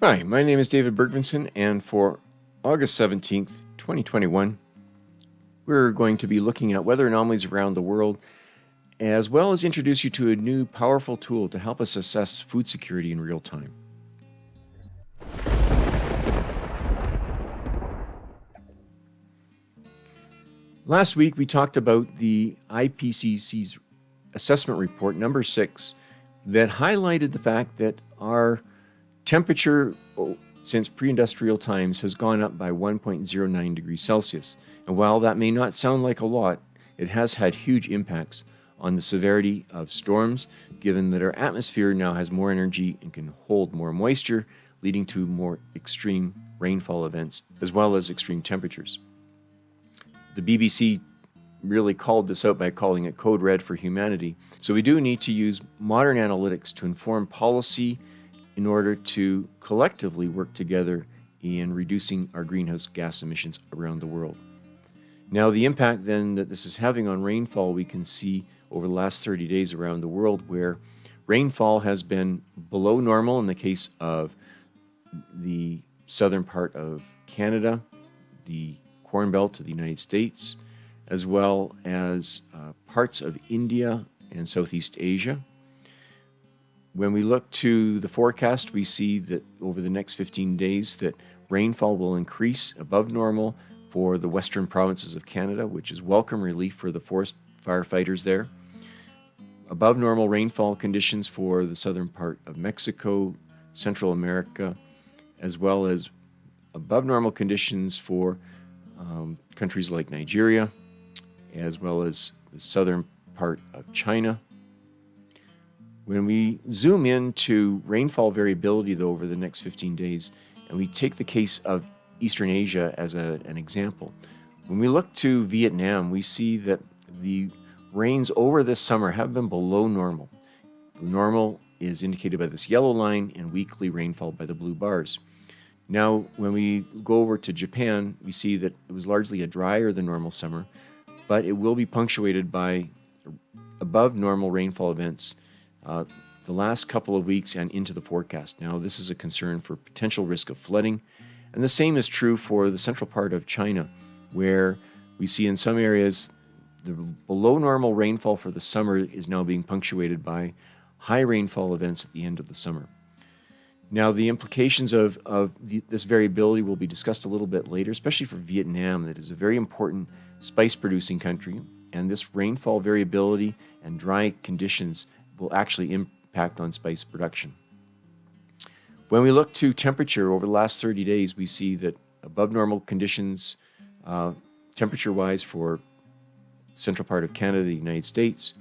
Hi, my name is David Bergvinson, and for August 17th, 2021, we're going to be looking at weather anomalies around the world, as well as introduce you to a new powerful tool to help us assess food security in real time. Last week, we talked about the IPCC's assessment report number 6 that highlighted the fact that our temperature since pre-industrial times has gone up by 1.09 degrees Celsius. And while that may not sound like a lot, it has had huge impacts on the severity of storms, given that our atmosphere now has more energy and can hold more moisture, leading to more extreme rainfall events, as well as extreme temperatures. The BBC really called this out by calling it Code Red for humanity. So we do need to use modern analytics to inform policy in order to collectively work together in reducing our greenhouse gas emissions around the world. Now, the impact then that this is having on rainfall, we can see over the last 30 days around the world, where rainfall has been below normal in the case of the southern part of Canada, the Corn Belt of the United States, as well as parts of India and Southeast Asia. When we look to the forecast, we see that over the next 15 days that rainfall will increase above normal for the western provinces of Canada, which is welcome relief for the forest firefighters there. Above normal rainfall conditions for the southern part of Mexico, Central America, as well as above normal conditions for countries like Nigeria, as well as the southern part of China. When we zoom into rainfall variability, though, over the next 15 days, and we take the case of Eastern Asia as an example, when we look to Vietnam, we see that the rains over this summer have been below normal. Normal is indicated by this yellow line and weekly rainfall by the blue bars. Now, when we go over to Japan, we see that it was largely a drier than normal summer, but it will be punctuated by above normal rainfall events the last couple of weeks and into the forecast. Now, this is a concern for potential risk of flooding, and the same is true for the central part of China, where we see in some areas the below normal rainfall for the summer is now being punctuated by high rainfall events at the end of the summer. Now, the implications of this variability will be discussed a little bit later, especially for Vietnam, that is a very important spice-producing country, and this rainfall variability and dry conditions will actually impact on spice production. When we look to temperature over the last 30 days, we see that above normal conditions, temperature-wise, for central part of Canada, the United States,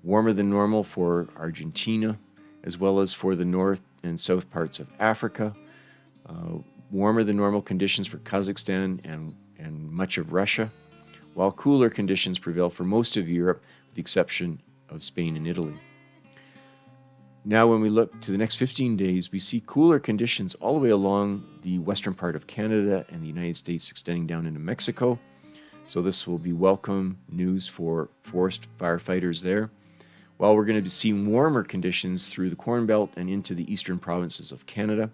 warmer than normal for Argentina, as well as for the north and south parts of Africa, warmer than normal conditions for Kazakhstan and much of Russia, while cooler conditions prevail for most of Europe, with the exception of Spain and Italy. Now, when we look to the next 15 days, we see cooler conditions all the way along the western part of Canada and the United States, extending down into Mexico. So this will be welcome news for forest firefighters there. While we're going to be seeing warmer conditions through the Corn Belt and into the eastern provinces of Canada,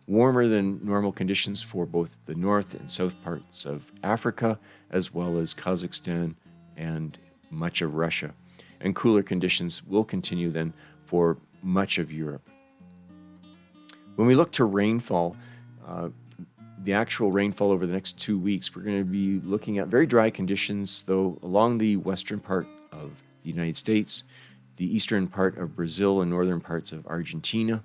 warmer than normal conditions for both the north and south parts of Africa, as well as Kazakhstan and much of Russia. And cooler conditions will continue then for much of Europe. When we look to rainfall, the actual rainfall over the next 2 weeks, we're going to be looking at very dry conditions, though, along the western part of the United States, the eastern part of Brazil and northern parts of Argentina.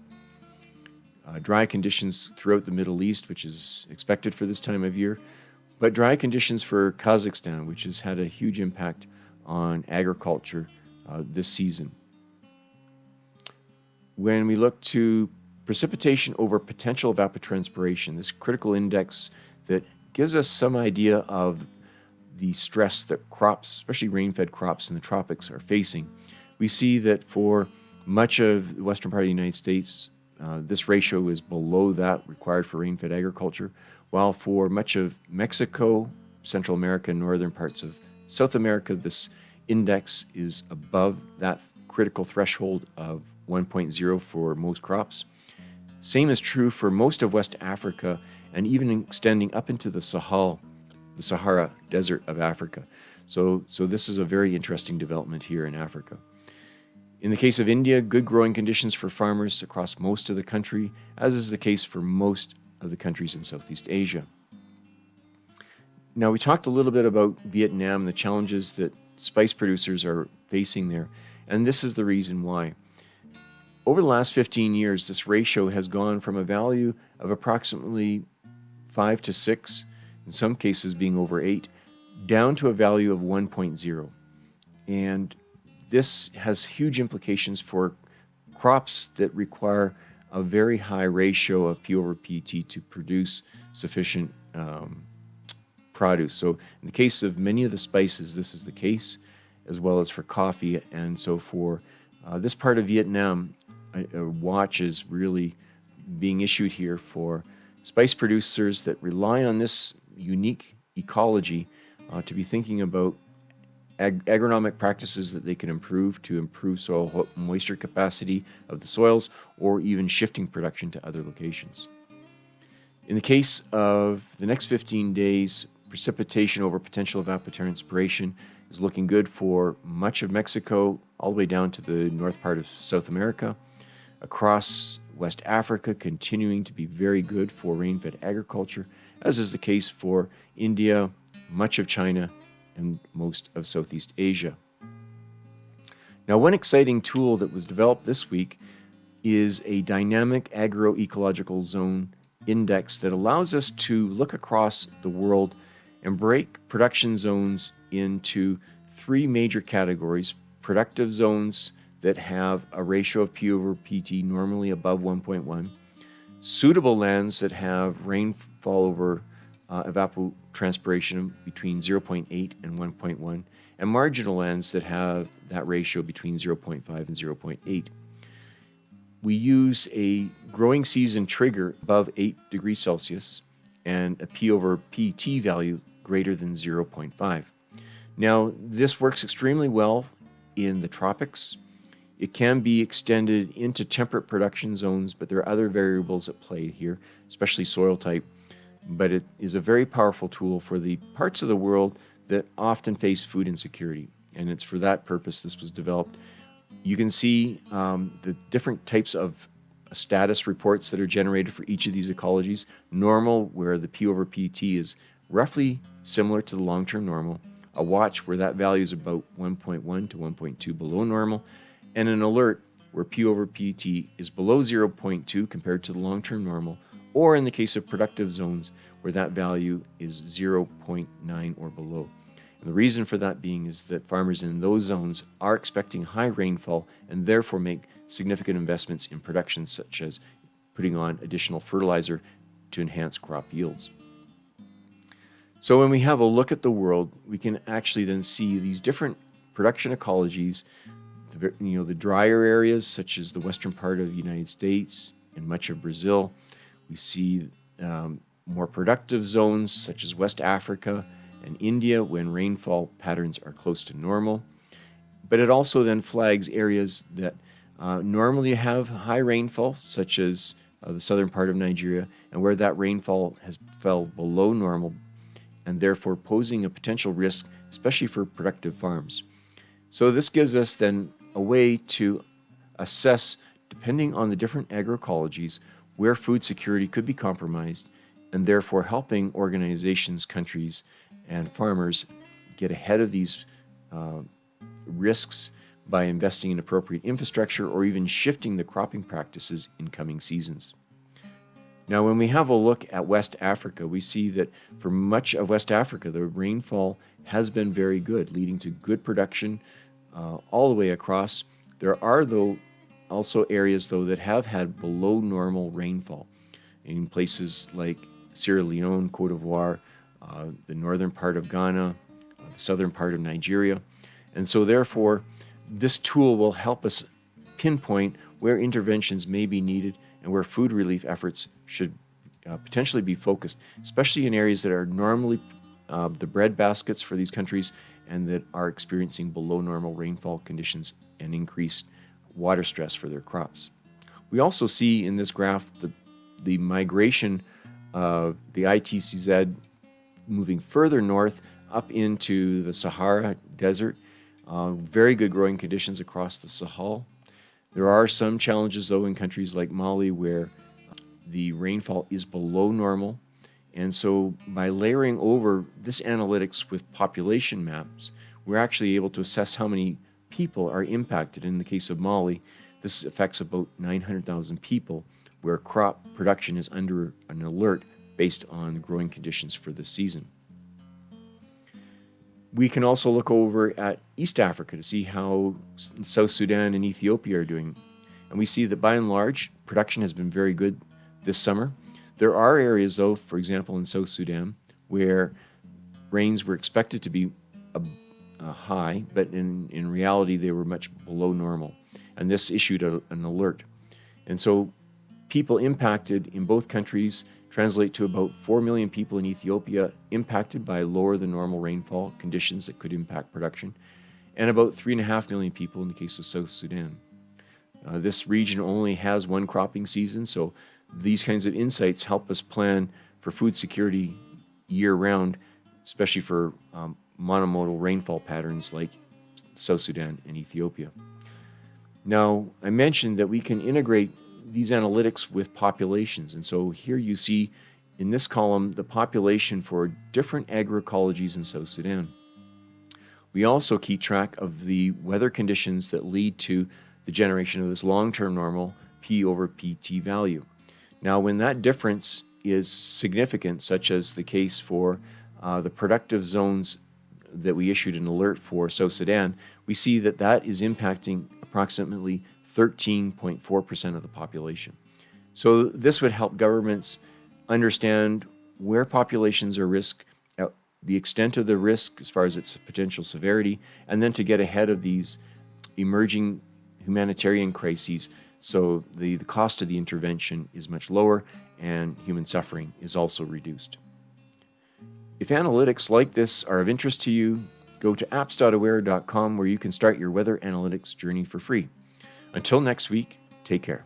Dry conditions throughout the Middle East, which is expected for this time of year, but dry conditions for Kazakhstan, which has had a huge impact on agriculture this season. When we look to precipitation over potential evapotranspiration, this critical index that gives us some idea of the stress that crops, especially rain-fed crops in the tropics, are facing, we see that for much of the western part of the United States, this ratio is below that required for rain-fed agriculture, while for much of Mexico, Central America, and northern parts of South America, this index is above that critical threshold of 1.0 for most crops. Same is true for most of West Africa and even extending up into the Sahara Desert of Africa. So this is a very interesting development here in Africa. In the case of India, good growing conditions for farmers across most of the country, as is the case for most of the countries in Southeast Asia. Now, we talked a little bit about Vietnam and the challenges that spice producers are facing there, and this is the reason why. Over the last 15 years, this ratio has gone from a value of approximately 5 to 6, in some cases being over 8, down to a value of 1.0. And this has huge implications for crops that require a very high ratio of P over PT to produce sufficient produce. So in the case of many of the spices, this is the case, as well as for coffee. And so for this part of Vietnam, a watch is really being issued here for spice producers that rely on this unique ecology to be thinking about agronomic practices that they can improve to improve soil moisture capacity of the soils, or even shifting production to other locations. In the case of the next 15 days, precipitation over potential evapotranspiration is looking good for much of Mexico, all the way down to the north part of South America. Across West Africa, continuing to be very good for rain-fed agriculture, as is the case for India, much of China, and most of Southeast Asia. Now, one exciting tool that was developed this week is a dynamic agro-ecological zone index that allows us to look across the world and break production zones into 3 major categories: productive zones that have a ratio of P over PT normally above 1.1, suitable lands that have rainfall over evapotranspiration between 0.8 and 1.1, and marginal lands that have that ratio between 0.5 and 0.8. We use a growing season trigger above 8 degrees Celsius and a P over PT value greater than 0.5. Now, this works extremely well in the tropics. It can be extended into temperate production zones, but there are other variables at play here, especially soil type. But it is a very powerful tool for the parts of the world that often face food insecurity. And it's for that purpose this was developed. You can see the different types of status reports that are generated for each of these ecologies. Normal, where the P over PT is roughly similar to the long-term normal. A watch, where that value is about 1.1 to 1.2 below normal. And an alert, where P over PT is below 0.2 compared to the long-term normal, or in the case of productive zones, where that value is 0.9 or below. And the reason for that being is that farmers in those zones are expecting high rainfall and therefore make significant investments in production, such as putting on additional fertilizer to enhance crop yields. So when we have a look at the world, we can actually then see these different production ecologies, the drier areas such as the western part of the United States and much of Brazil. We see more productive zones such as West Africa and India when rainfall patterns are close to normal. But it also then flags areas that normally have high rainfall, such as the southern part of Nigeria, and where that rainfall has fell below normal and therefore posing a potential risk, especially for productive farms. So this gives us then a way to assess, depending on the different agroecologies, where food security could be compromised, and therefore helping organizations, countries, and farmers get ahead of these risks by investing in appropriate infrastructure or even shifting the cropping practices in coming seasons. Now, when we have a look at West Africa, we see that for much of West Africa, the rainfall has been very good, leading to good production all the way across. There are, though, also areas, though, that have had below normal rainfall in places like Sierra Leone, Cote d'Ivoire, the northern part of Ghana, the southern part of Nigeria. And so, therefore, this tool will help us pinpoint where interventions may be needed and where food relief efforts should potentially be focused, especially in areas that are normally the bread baskets for these countries and that are experiencing below normal rainfall conditions and increased water stress for their crops. We also see in this graph the migration of the ITCZ moving further north up into the Sahara Desert. Very good growing conditions across the Sahel. There are some challenges, though, in countries like Mali where the rainfall is below normal. And so by layering over this analytics with population maps, we're actually able to assess how many people are impacted. In the case of Mali, this affects about 900,000 people where crop production is under an alert based on growing conditions for this season. We can also look over at East Africa to see how South Sudan and Ethiopia are doing. And we see that by and large, production has been very good this summer. There are areas, though, for example, in South Sudan, where rains were expected to be high, but in reality, they were much below normal. And this issued an alert. And so people impacted in both countries translate to about 4 million people in Ethiopia impacted by lower than normal rainfall conditions that could impact production, and about 3.5 million people in the case of South Sudan. This region only has one cropping season, so these kinds of insights help us plan for food security year-round, especially for monomodal rainfall patterns like South Sudan and Ethiopia. Now, I mentioned that we can integrate these analytics with populations, and so here you see in this column the population for different agroecologies in South Sudan. We also keep track of the weather conditions that lead to the generation of this long-term normal P over PT value. Now, when that difference is significant, such as the case for the productive zones that we issued an alert for South Sudan, we see that that is impacting approximately 13.4% of the population. So this would help governments understand where populations are risk, the extent of the risk as far as its potential severity, and then to get ahead of these emerging humanitarian crises so the cost of the intervention is much lower and human suffering is also reduced. If analytics like this are of interest to you, go to apps.aware.com where you can start your weather analytics journey for free. Until next week, take care.